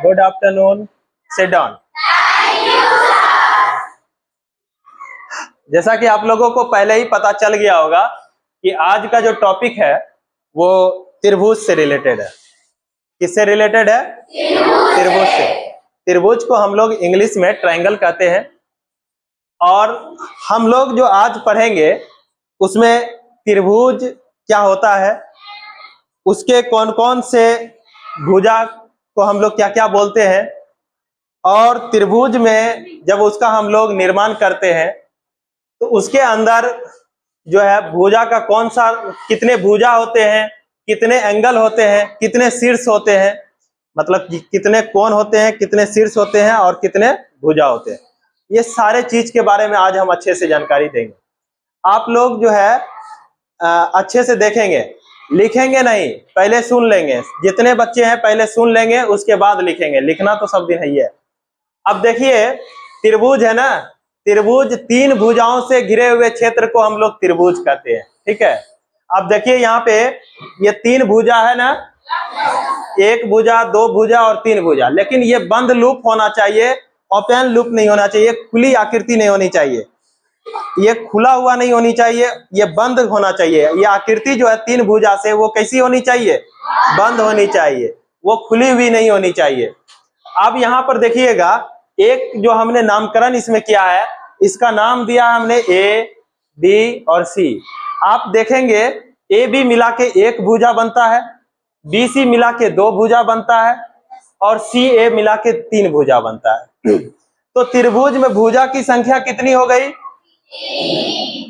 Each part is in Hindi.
Good afternoon, sit down. जैसा कि आप लोगों को पहले ही पता चल गया होगा कि आज का जो टॉपिक है वो त्रिभुज से रिलेटेड है। किससे रिलेटेड है? त्रिभुज से। त्रिभुज को हम लोग इंग्लिश में ट्रायंगल कहते हैं। और हम लोग जो आज पढ़ेंगे उसमें त्रिभुज क्या होता है, उसके कौन कौन से भुजा को हम लोग क्या क्या बोलते हैं, और त्रिभुज में जब उसका हम लोग निर्माण करते हैं तो उसके अंदर जो है भुजा का कौन सा, कितने भुजा होते हैं, कितने एंगल होते हैं, कितने शीर्ष होते हैं, मतलब कितने कोण होते हैं, कितने शीर्ष होते हैं और कितने भुजा होते हैं। ये सारे चीज के बारे में आज हम अच्छे से जानकारी देंगे। आप लोग जो है अच्छे से देखेंगे, लिखेंगे नहीं, पहले सुन लेंगे। जितने बच्चे हैं पहले सुन लेंगे, उसके बाद लिखेंगे। लिखना तो सब दिन ही है। अब देखिए, त्रिभुज है ना, त्रिभुज तीन भुजाओं से घिरे हुए क्षेत्र को हम लोग त्रिभुज कहते हैं। ठीक है, अब देखिए यहाँ पे ये तीन भुजा है ना, एक भुजा, दो भुजा और तीन भुजा, लेकिन ये बंद लूप होना चाहिए, ओपन लूप नहीं होना चाहिए, खुली आकृति नहीं होनी चाहिए, ये खुला हुआ नहीं होनी चाहिए, ये बंद होना चाहिए। ये आकृति जो है तीन भुजा से वो कैसी होनी चाहिए? बंद होनी चाहिए, वो खुली हुई नहीं होनी चाहिए। अब यहाँ पर देखिएगा, एक जो हमने नामकरण इसमें किया है, इसका नाम दिया हमने ए, बी और सी। आप देखेंगे ए बी मिला के एक भुजा बनता है, बी सी मिला के दो भुजा बनता है और सी ए मिला के तीन भुजा बनता है। तो त्रिभुज में भुजा की संख्या कितनी हो गई?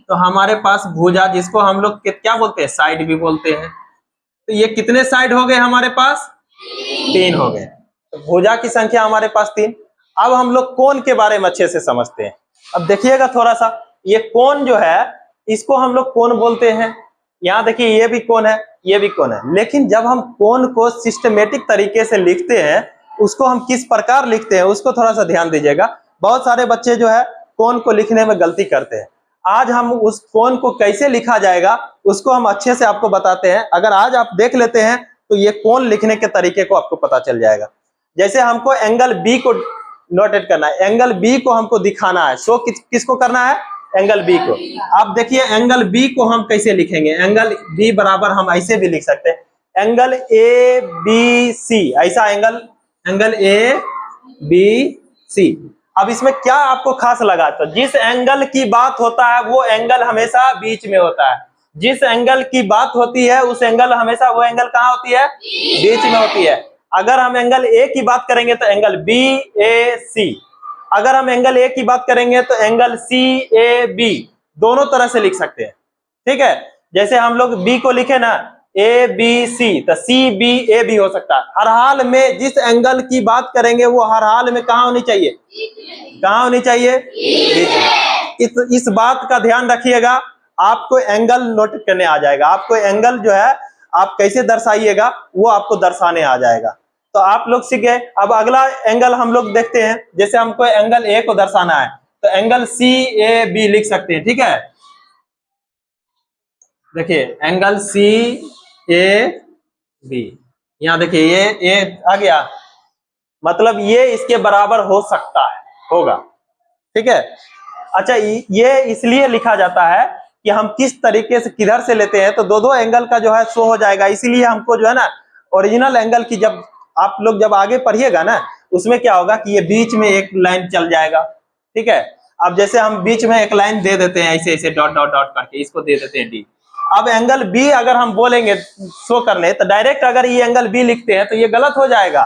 तो हमारे पास भुजा, जिसको हम लोग क्या बोलते हैं? साइड भी बोलते हैं। तो ये कितने साइड हो गए हमारे पास? तीन हो गए। तो भुजा की संख्या हमारे पास तीन। अब हम लोग कोण के बारे में अच्छे से समझते हैं। अब देखिएगा थोड़ा सा, ये कोण जो है इसको हम लोग कोण बोलते हैं। यहाँ देखिए, ये भी कोण है, ये भी कोण है। लेकिन जब हम कोण को सिस्टमेटिक तरीके से लिखते हैं, उसको हम किस प्रकार लिखते हैं उसको थोड़ा सा ध्यान दीजिएगा। बहुत सारे बच्चे जो है कोण को लिखने में गलती करते हैं। आज हम उस कोण को कैसे लिखा जाएगा उसको हम अच्छे से आपको बताते हैं। अगर आज आप देख लेते हैं तो ये कोण लिखने के तरीके को आपको पता चल जाएगा। जैसे हमको एंगल बी को नोटेट करना है, एंगल बी को हमको दिखाना है। सो किसको करना है? एंगल बी को। आप देखिए एंगल बी को हम कैसे लिखेंगे। एंगल बी बराबर हम ऐसे भी लिख सकते हैं, एंगल ए बी सी, ऐसा एंगल ए बी सी। अब इसमें क्या आपको खास लगा? तो जिस एंगल की बात होता है वो एंगल हमेशा बीच में होता है। जिस एंगल की बात होती है उस एंगल हमेशा, वो एंगल कहाँ होती है? बीच में होती है। अगर हम एंगल ए की बात करेंगे तो एंगल बी ए सी, अगर हम एंगल ए की बात करेंगे तो एंगल सी ए बी, दोनों तरह से लिख सकते हैं। ठीक है, जैसे हम लोग बी को लिखे ना ए बी सी, तो सी बी ए भी हो सकता है। हर हाल में जिस एंगल की बात करेंगे वो हर हाल में कहाँ होनी चाहिए? कहाँ होनी चाहिए? बीच में। इस बात का ध्यान रखिएगा, आपको एंगल नोट करने आ जाएगा। आपको एंगल जो है आप कैसे दर्शाइएगा वो आपको दर्शाने आ जाएगा। तो आप लोग सीख गए। अब अगला एंगल हम लोग देखते हैं। जैसे हमको एंगल ए को दर्शाना है तो एंगल सी ए बी लिख सकते हैं। ठीक है, देखिए एंगल सी ए बी, यहाँ देखिए ये ए आ गया, मतलब ये इसके बराबर हो सकता है, होगा। ठीक है, अच्छा ये इसलिए लिखा जाता है कि हम किस तरीके से किधर से लेते हैं तो दो एंगल का जो है शो हो जाएगा। इसीलिए हमको जो है ना ओरिजिनल एंगल की, जब आप लोग जब आगे पढ़िएगा ना उसमें क्या होगा कि ये बीच में एक लाइन चल जाएगा। ठीक है, अब जैसे हम बीच में एक लाइन दे देते हैं ऐसे ऐसे डॉट डॉट डॉट करके, इसको दे देते हैं डी। अब एंगल बी अगर हम बोलेंगे शो करने तो डायरेक्ट अगर ये एंगल बी लिखते हैं तो ये गलत हो जाएगा।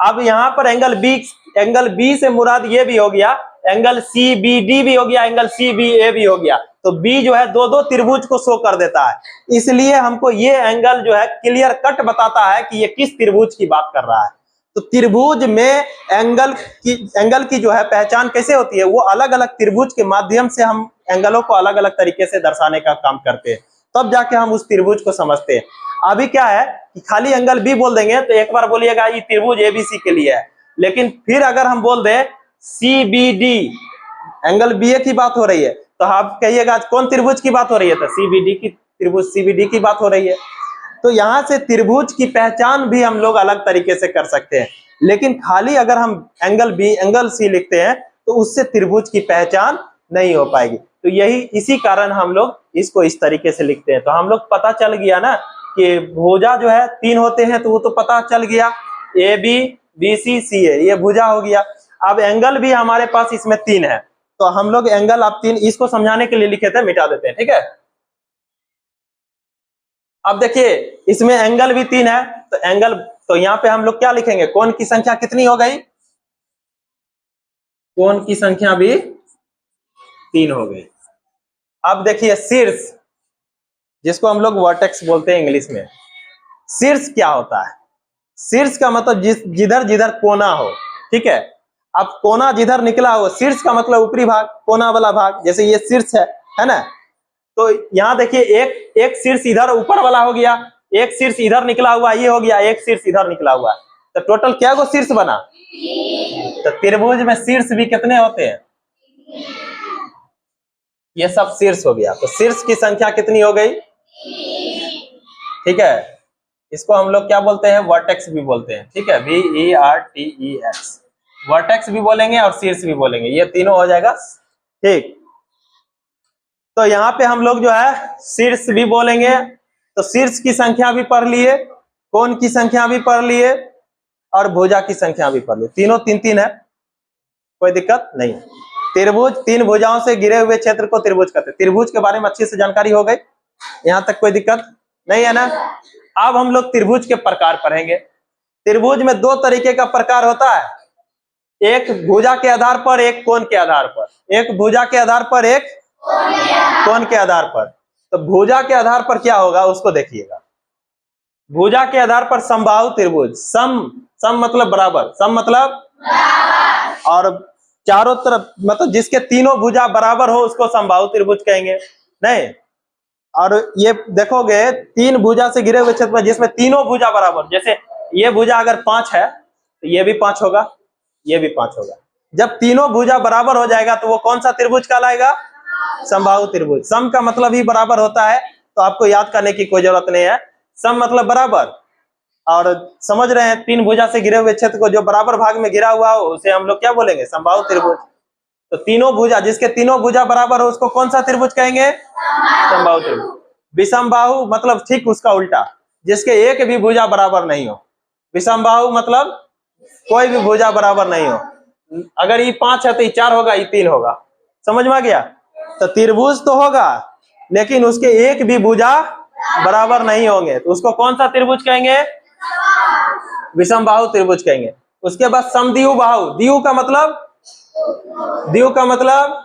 अब यहाँ पर एंगल बी से मुराद ये भी हो गया, एंगल सी बी डी भी हो गया, एंगल सी बी ए भी हो गया। तो बी जो है दो त्रिभुज को शो कर देता है। इसलिए हमको ये एंगल जो है क्लियर कट बताता है कि ये किस त्रिभुज की बात कर रहा है। तो त्रिभुज में एंगल की जो है पहचान कैसे होती है? वो अलग अलग त्रिभुज के माध्यम से हम एंगलों को अलग अलग तरीके से दर्शाने का काम करते हैं, तब जाके हम उस त्रिभुज को समझते हैं। अभी क्या है कि खाली एंगल बी बोल देंगे तो एक बार बोलिएगा ये त्रिभुज एबीसी के लिए है, लेकिन फिर अगर हम बोल दें C B D, angle B A की बात हो रही है, तो आप कहिएगा कौन त्रिभुज की बात हो रही है? तो सीबीडी की, त्रिभुज सीबीडी की बात हो रही है। तो यहाँ से त्रिभुज की पहचान भी हम लोग अलग तरीके से कर सकते हैं। लेकिन खाली अगर हम एंगल बी एंगल सी लिखते हैं तो उससे त्रिभुज की पहचान नहीं हो पाएगी। तो यही इसी कारण हम लोग इसको इस तरीके से लिखते हैं। तो हम लोग पता चल गया ना कि भुजा जो है 3 होते हैं, तो वो तो पता चल गया, ए बी बी सी सी ए, ये भुजा हो गया। अब एंगल भी हमारे पास इसमें 3 है, तो हम लोग एंगल अब 3 इसको समझाने के लिए लिखे थे, मिटा देते हैं, ठीक है। अब देखिए इसमें एंगल भी 3 है, तो एंगल, तो यहाँ पे हम लोग क्या लिखेंगे, कोण की संख्या कितनी हो गई, कोण की संख्या भी 3 हो गई। अब देखिए शीर्ष, जिसको हम लोग वर्टेक्स बोलते हैं इंग्लिश में, शीर्ष क्या होता है, शीर्ष का मतलब जिधर जिधर कोना हो, ठीक है। अब कोना जिधर निकला हो, शीर्ष का मतलब ऊपरी भाग, कोना वाला भाग, जैसे ये शीर्ष है ना। तो यहाँ देखिए एक शीर्ष इधर ऊपर वाला हो गया, एक शीर्ष इधर निकला हुआ ये हो गया, एक शीर्ष इधर निकला हुआ, तो टोटल क्या गो शीर्ष बना। तो त्रिभुज में शीर्ष भी कितने होते हैं, ये सब शीर्ष हो गया। तो शीर्ष की संख्या कितनी हो गई, ठीक है। इसको हम लोग क्या बोलते हैं, वर्टेक्स भी बोलते हैं, ठीक है, VERTEX, वर्टेक्स भी बोलेंगे और शीर्ष भी बोलेंगे, ये तीनों हो जाएगा, ठीक। तो यहाँ पे हम लोग जो है शीर्ष भी बोलेंगे, तो शीर्ष की संख्या भी पढ़ लिए, कोण की संख्या भी पढ़ लिए और भुजा की संख्या भी पढ़ लिए, तीनों 3-3 है, कोई दिक्कत नहीं। त्रिभुज, 3 भुजाओं से घिरे हुए क्षेत्र को त्रिभुज कहते हैं। त्रिभुज के बारे में अच्छी से जानकारी हो गई, यहाँ तक कोई दिक्कत नहीं है ना। अब हम लोग त्रिभुज के प्रकार पढ़ेंगे। त्रिभुज में 2 तरीके का प्रकार होता है, एक भुजा के आधार पर, एक कोण के आधार पर, एक भुजा के आधार पर, एक कोण के आधार पर। तो भुजा के आधार पर क्या होगा उसको देखिएगा। भुजा के आधार पर समबाहु त्रिभुज, सम मतलब बराबर, सम मतलब और चारों तरफ मतलब जिसके तीनों भुजा बराबर हो उसको समबाहु त्रिभुज कहेंगे, नहीं। और ये देखोगे 3 भुजा से घिरे हुए क्षेत्र में जिसमें तीनों भुजा बराबर, जैसे ये भुजा अगर 5 है तो ये भी 5 होगा, ये भी 5 होगा। जब तीनों भुजा बराबर हो जाएगा तो वो कौन सा त्रिभुज कहलाएगा, समबाहु त्रिभुज। सम का मतलब ही बराबर होता है, तो आपको याद करने की कोई जरूरत नहीं है, सम मतलब बराबर। और समझ रहे हैं, 3 भुजा से घिरे हुए क्षेत्र को जो बराबर भाग में घिरा हुआ हो उसे हम लोग क्या बोलेंगे, समबाहु त्रिभुज। तो तीनों भुजा, जिसके तीनों भुजा बराबर हो उसको कौन सा त्रिभुज कहेंगे, समबाहु त्रिभुज। विषमबाहु मतलब ठीक उसका उल्टा, जिसके एक भी भुजा बराबर नहीं हो। विषमबाहु मतलब कोई भी भुजा बराबर नहीं हो, अगर ये 5 है तो ये 4 होगा, ये 3 होगा, समझ में आ गया। तो त्रिभुज तो होगा लेकिन उसके एक भी भुजा बराबर नहीं होंगे, तो उसको कौन सा त्रिभुज कहेंगे, विषमबाहु त्रिभुज कहेंगे। उसके बाद समद्विबाहु बाहु, द्विगु का मतलब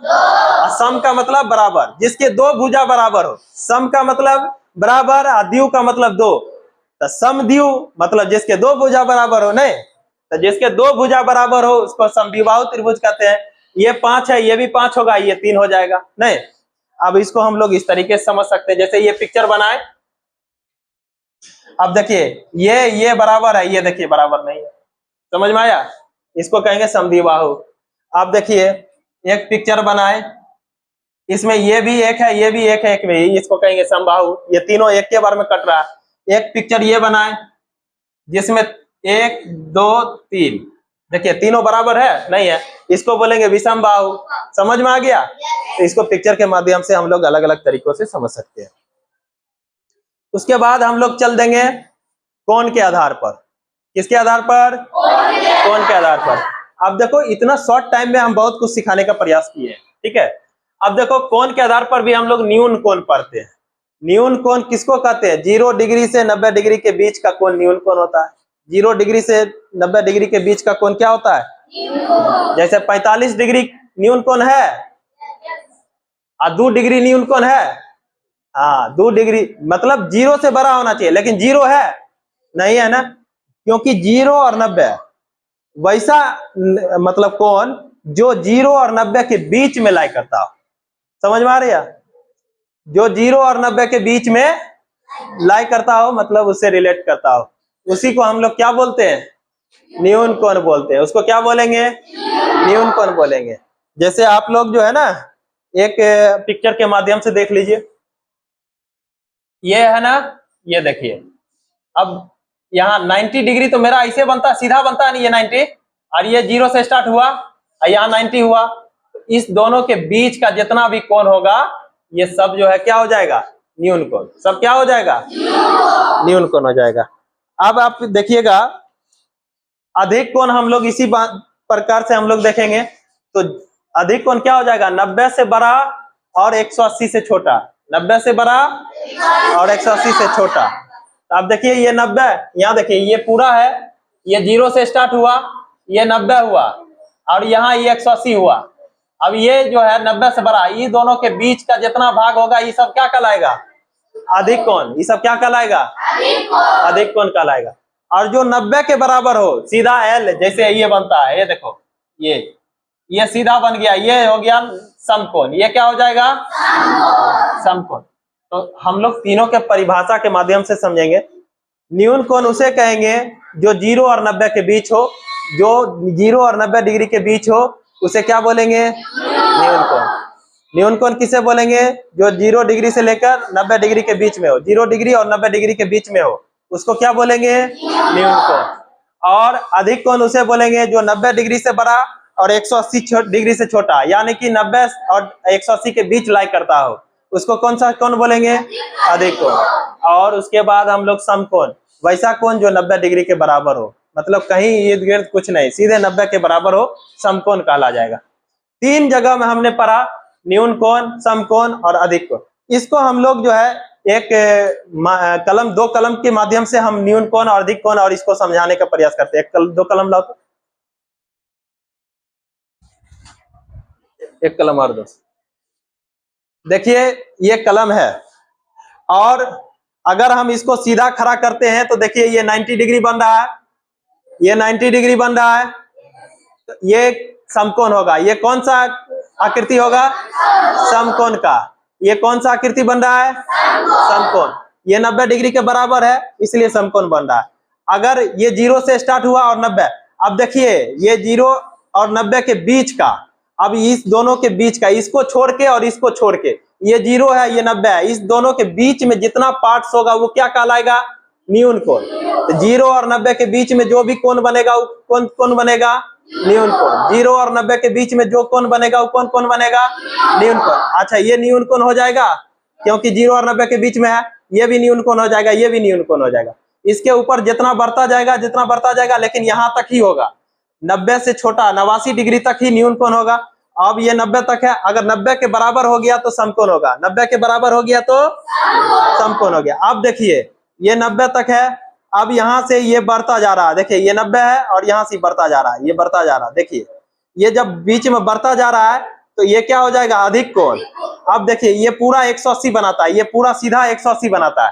सम का मतलब बराबर, जिसके 2 भुजा बराबर हो। सम का मतलब बराबर और द्विगु का मतलब 2, तो समद्विगु मतलब जिसके 2 भुजा बराबर हो, नहीं। तो जिसके 2 भुजा बराबर हो उसको समद्विबाहु त्रिभुज कहते हैं। ये 5 है, ये भी 5 होगा, ये 3 हो जाएगा, नहीं। अब इसको हम लोग इस तरीके से समझ सकते हैं, जैसे ये पिक्चर बनाए। अब देखिए ये बराबर है, ये देखिए बराबर नहीं है, समझ में आया, इसको कहेंगे समद्विबाहु। अब देखिए एक पिक्चर बनाए, इसमें ये भी एक है, ये भी एक है, एक भी, इसको कहेंगे समबाहु। ये तीनों एक के बार में कट रहा है। एक पिक्चर ये बनाए जिसमें 1 2 3, देखिए तीनों बराबर है, नहीं है, इसको बोलेंगे विषमबाहु। समझ में आ गया। तो इसको पिक्चर के माध्यम से हम लोग अलग अलग तरीकों से समझ सकते हैं। उसके बाद हम लोग चल देंगे कोण के आधार पर। किसके आधार पर, कोण के आधार पर। अब देखो इतना शॉर्ट टाइम में हम बहुत कुछ सिखाने का प्रयास किए हैं, ठीक है। अब देखो कोण के आधार पर भी हम लोग न्यून कोण पढ़ते हैं। न्यून कोण किसको कहते हैं, 0 डिग्री से 90 डिग्री के बीच का कोण न्यून कोण होता है। 0 डिग्री से 90 डिग्री के बीच का कोण क्या होता है, जैसे 45 डिग्री न्यून कोण है और 2 डिग्री न्यून कोण है। हाँ 2 डिग्री मतलब 0 से बड़ा होना चाहिए, लेकिन 0 है नहीं है ना, क्योंकि 0 और 90 वैसा मतलब कोण जो 0 और 90 के बीच में लाई करता हो। समझ में आ रही है, जो 0 और 90 के बीच में लाई करता हो, मतलब उससे रिलेट करता हो, उसी को हम लोग क्या बोलते हैं, न्यून कोण बोलते हैं। उसको क्या बोलेंगे, न्यून कोण बोलेंगे। जैसे आप लोग जो है ना एक पिक्चर के माध्यम से देख लीजिए, ये है ना, ये देखिए। अब यहाँ 90 डिग्री तो मेरा ऐसे बनता है, सीधा बनता है नहीं ये 90, और ये 0 से स्टार्ट हुआ और यहाँ 90 हुआ। इस दोनों के बीच का जितना भी कोण होगा ये सब जो है क्या हो जाएगा, न्यून कोण। सब क्या हो जाएगा, न्यून कोण हो जाएगा। अब आप देखिएगा अधिक कोण हम लोग इसी प्रकार से हम लोग देखेंगे। तो अधिक कोण क्या हो जाएगा, 90 से बड़ा और 180 से छोटा। 90 से बड़ा और 180 से छोटा। तो अब देखिए ये 90, यहाँ देखिए ये पूरा है, ये 0 से स्टार्ट हुआ, ये 90 हुआ और यहाँ ये 180 हुआ। अब ये जो है 90 से बड़ा, ये दोनों के बीच का जितना भाग होगा ये सब क्या कहलाएगा, अधिक कोण। ये सब क्या कहलाएगा, अधिक कोण कहलाएगा। और जो 90 के बराबर हो, सीधा L जैसे ये बनता है, ये देखो ये सीधा बन गया, ये हो गया समकोण। ये क्या हो जाएगा, समकोण। तो हम लोग तीनों के परिभाषा के माध्यम से समझेंगे। न्यून कोण उसे कहेंगे जो 0 और 90 के बीच हो। जो 0 और 90 डिग्री के बीच हो उसे क्या बोलेंगे, न्यून कोण। न्यून कोण किसे बोलेंगे, जो 0 डिग्री से लेकर 90 डिग्री के बीच में हो। 0 डिग्री और 90 डिग्री के बीच में हो उसको क्या बोलेंगे, न्यून कोण। और अधिक कोण उसे बोलेंगे जो 90 डिग्री से बड़ा और 180 डिग्री से छोटा, यानी कि 90 और 180 के बीच लाई करता हो, उसको कौन सा कोण बोलेंगे, अधिक कोण। और उसके बाद हम लोग समकोण, वैसा कोण जो 90 डिग्री के बराबर हो, मतलब कहीं इर्द गिर्द कुछ नहीं, सीधे 90 के बराबर हो, समकोण कहला जाएगा। 3 जगह में हमने पढ़ा, न्यून कोण, समकोण और अधिक कोण। इसको हम लोग जो है एक कलम, 2 कलम के माध्यम से हम न्यून कोण और अधिक कोण और इसको समझाने का प्रयास करते हैं। 2 कलम लाओ तो, एक कलम और 2। देखिए ये कलम है और अगर हम इसको सीधा खड़ा करते हैं तो देखिए ये 90 डिग्री बन रहा है, ये 90 डिग्री बन रहा है, तो ये समकोण होगा। ये कौन सा आकृति होगा, समकोण का। ये कौन सा आकृति बन रहा है, समकोण। ये 90 डिग्री के बराबर है इसलिए समकोण बन रहा है। अगर ये 0 से स्टार्ट हुआ और 90, अब देखिए ये 0 और 90 के बीच का, अब इस दोनों के बीच का, इसको छोड़ के और इसको छोड़ के, ये 0 है ये 90 है, इस दोनों के बीच में जितना पार्ट्स होगा वो क्या कहलाएगा, न्यून कोण। तो 0 और 90 के बीच में जो भी कोण बनेगा वो कौन कोण बनेगा, न्यून कोण। 0 और 90 के बीच में जो कोण बनेगा वो कौन कोण बनेगा, न्यून कोण। अच्छा ये न्यून कोण हो जाएगा क्योंकि 0 और 90 के बीच में है, ये भी न्यून कोण हो जाएगा, ये भी न्यून कोण हो जाएगा। इसके ऊपर जितना बढ़ता जाएगा, जितना बढ़ता जाएगा, लेकिन यहाँ तक ही होगा, 90 से छोटा 89 डिग्री तक ही न्यून कोण होगा। अब ये 90 तक है, अगर 90 के बराबर हो गया तो समकोण होगा, 90 के बराबर हो गया तो समकोण हो गया। अब देखिए ये 90 तक है, अब यहाँ से ये बढ़ता जा रहा है, देखिए ये 90 है और यहाँ से बढ़ता जा रहा है, ये बढ़ता जा रहा है। देखिए ये जब बीच में बढ़ता जा रहा है तो ये क्या हो जाएगा, अधिक कोण। अब देखिए ये पूरा 180 बनाता है, ये पूरा सीधा 180 बनाता है,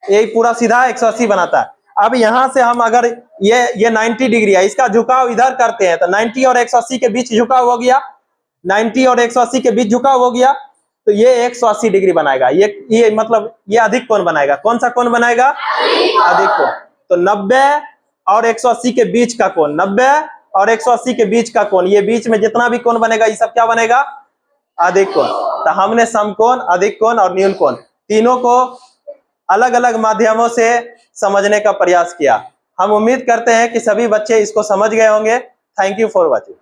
ये पूरा सीधा 180 बनाता है। अब यहाँ से हम अगर ये 90 डिग्री है, इसका झुकाव इधर करते हैं तो 90 और 180 के बीच झुकाव हो गया, 90 और 180 के बीच झुकाव हो गया, तो ये 180 डिग्री बनाएगा। ये मतलब ये अधिक कोण बनाएगा। कौन सा कोण बनाएगा, अधिक कोण। तो 90 और 180 के बीच का कोण, 90 और 180 के बीच का कोण, ये बीच में जितना भी कोण बनेगा ये सब क्या बनेगा, अधिक कोण। तो हमने समकोण, अधिक कोण और न्यून कोण तीनों को अलग अलग माध्यमों से समझने का प्रयास किया। हम उम्मीद करते हैं कि सभी बच्चे इसको समझ गए होंगे। Thank you for watching.